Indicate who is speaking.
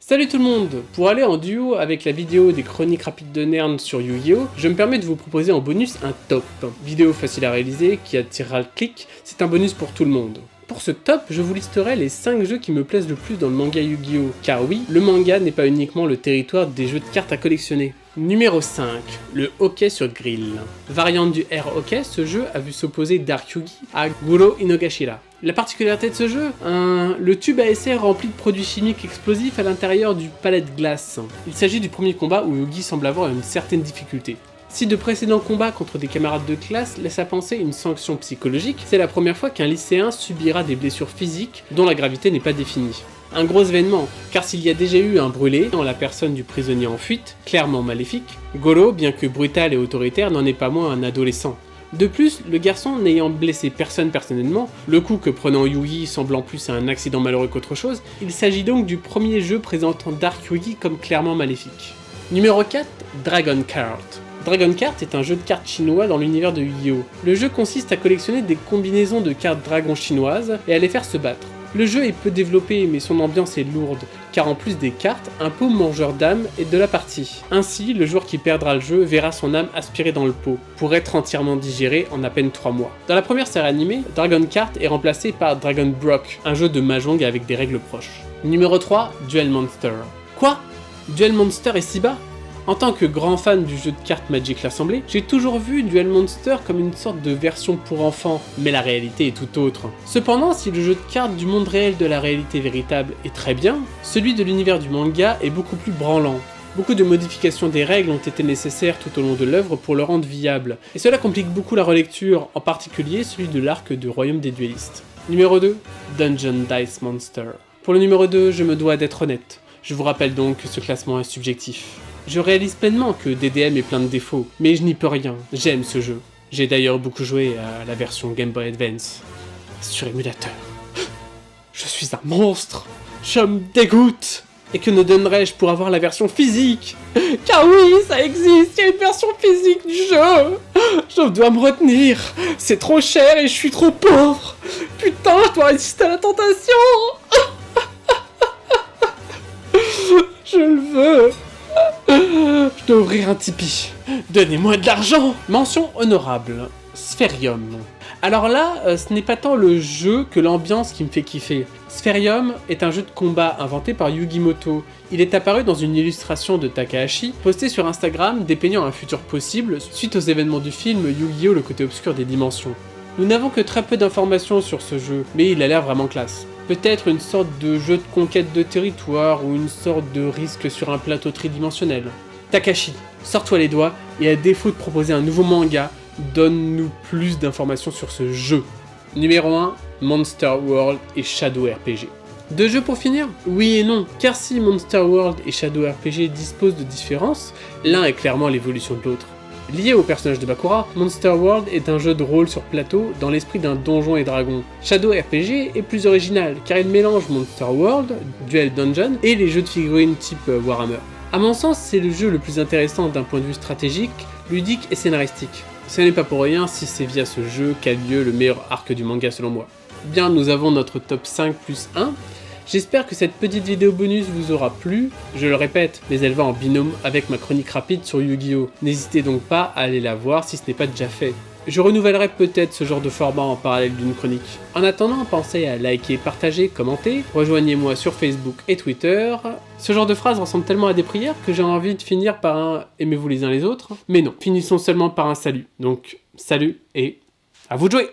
Speaker 1: Salut tout le monde! Pour aller en duo avec la vidéo des chroniques rapides de Nern sur Yu-Gi-Oh!, je me permets de vous proposer en bonus un top. Vidéo facile à réaliser, qui attirera le clic, c'est un bonus pour tout le monde. Pour ce top, je vous listerai les 5 jeux qui me plaisent le plus dans le manga Yu-Gi-Oh! Car oui, le manga n'est pas uniquement le territoire des jeux de cartes à collectionner. Numéro 5, le hockey sur grille. Variante du air hockey, ce jeu a vu s'opposer Dark Yugi à Guro Inogashira. La particularité de ce jeu, le tube à essai rempli de produits chimiques explosifs à l'intérieur du palais de glace. Il s'agit du premier combat où Yugi semble avoir une certaine difficulté. Si de précédents combats contre des camarades de classe laissent à penser une sanction psychologique, c'est la première fois qu'un lycéen subira des blessures physiques dont la gravité n'est pas définie. Un gros événement, car s'il y a déjà eu un brûlé dans la personne du prisonnier en fuite, clairement maléfique, Goro, bien que brutal et autoritaire, n'en est pas moins un adolescent. De plus, le garçon n'ayant blessé personne personnellement, le coup que prenant Yugi semblant plus à un accident malheureux qu'autre chose, il s'agit donc du premier jeu présentant Dark Yugi comme clairement maléfique. Numéro 4, Dragon Card. Dragon Card est un jeu de cartes chinois dans l'univers de Yu-Gi-Oh! Le jeu consiste à collectionner des combinaisons de cartes dragons chinoises et à les faire se battre. Le jeu est peu développé mais son ambiance est lourde, car en plus des cartes, un pot mangeur d'âme est de la partie. Ainsi, le joueur qui perdra le jeu verra son âme aspirée dans le pot, pour être entièrement digérée en à peine 3 mois. Dans la première série animée, Dragon Card est remplacé par Dragon Brock, un jeu de mahjong avec des règles proches. Numéro 3, Duel Monster. Quoi? Duel Monster est si bas? En tant que grand fan du jeu de cartes Magic l'Assemblée, j'ai toujours vu Duel Monster comme une sorte de version pour enfants, mais la réalité est tout autre. Cependant, si le jeu de cartes du monde réel de la réalité véritable est très bien, celui de l'univers du manga est beaucoup plus branlant. Beaucoup de modifications des règles ont été nécessaires tout au long de l'œuvre pour le rendre viable, et cela complique beaucoup la relecture, en particulier celui de l'arc du Royaume des Duellistes. Numéro 2, Dungeon Dice Monster. Pour le numéro 2, je me dois d'être honnête. Je vous rappelle donc que ce classement est subjectif. Je réalise pleinement que DDM est plein de défauts, mais je n'y peux rien, j'aime ce jeu. J'ai d'ailleurs beaucoup joué à la version Game Boy Advance, sur émulateur. Je suis un monstre, je me dégoûte. Et que ne donnerais-je pour avoir la version physique? Car oui, ça existe, il y a une version physique du jeu. Je dois me retenir, c'est trop cher et je suis trop pauvre. Putain, je dois résister à la tentation. Je le veux. Je dois ouvrir un Tipeee. Donnez-moi de l'argent. Mention honorable. Spherium. Alors là, ce n'est pas tant le jeu que l'ambiance qui me fait kiffer. Spherium est un jeu de combat inventé par Yugimoto. Il est apparu dans une illustration de Takahashi, postée sur Instagram dépeignant un futur possible suite aux événements du film Yu-Gi-Oh! Le côté obscur des dimensions. Nous n'avons que très peu d'informations sur ce jeu, mais il a l'air vraiment classe. Peut-être une sorte de jeu de conquête de territoire ou une sorte de risque sur un plateau tridimensionnel. Takashi, sors-toi les doigts et à défaut de proposer un nouveau manga, donne-nous plus d'informations sur ce jeu. Numéro 1, Monster World et Shadow RPG. Deux jeux pour finir? Oui et non, car si Monster World et Shadow RPG disposent de différences, l'un est clairement l'évolution de l'autre. Lié au personnage de Bakura, Monster World est un jeu de rôle sur plateau dans l'esprit d'un donjon et dragon. Shadow RPG est plus original car il mélange Monster World, Duel Dungeon et les jeux de figurines type Warhammer. A mon sens, c'est le jeu le plus intéressant d'un point de vue stratégique, ludique et scénaristique. Ce n'est pas pour rien si c'est via ce jeu qu'a lieu le meilleur arc du manga selon moi. Bien, nous avons notre top 5 plus 1. J'espère que cette petite vidéo bonus vous aura plu, je le répète, mais elle va en binôme avec ma chronique rapide sur Yu-Gi-Oh! N'hésitez donc pas à aller la voir si ce n'est pas déjà fait. Je renouvellerai peut-être ce genre de format en parallèle d'une chronique. En attendant, pensez à liker, partager, commenter, rejoignez-moi sur Facebook et Twitter. Ce genre de phrase ressemble tellement à des prières que j'ai envie de finir par un « aimez-vous les uns les autres », mais non, finissons seulement par un salut. Donc, salut et à vous de jouer!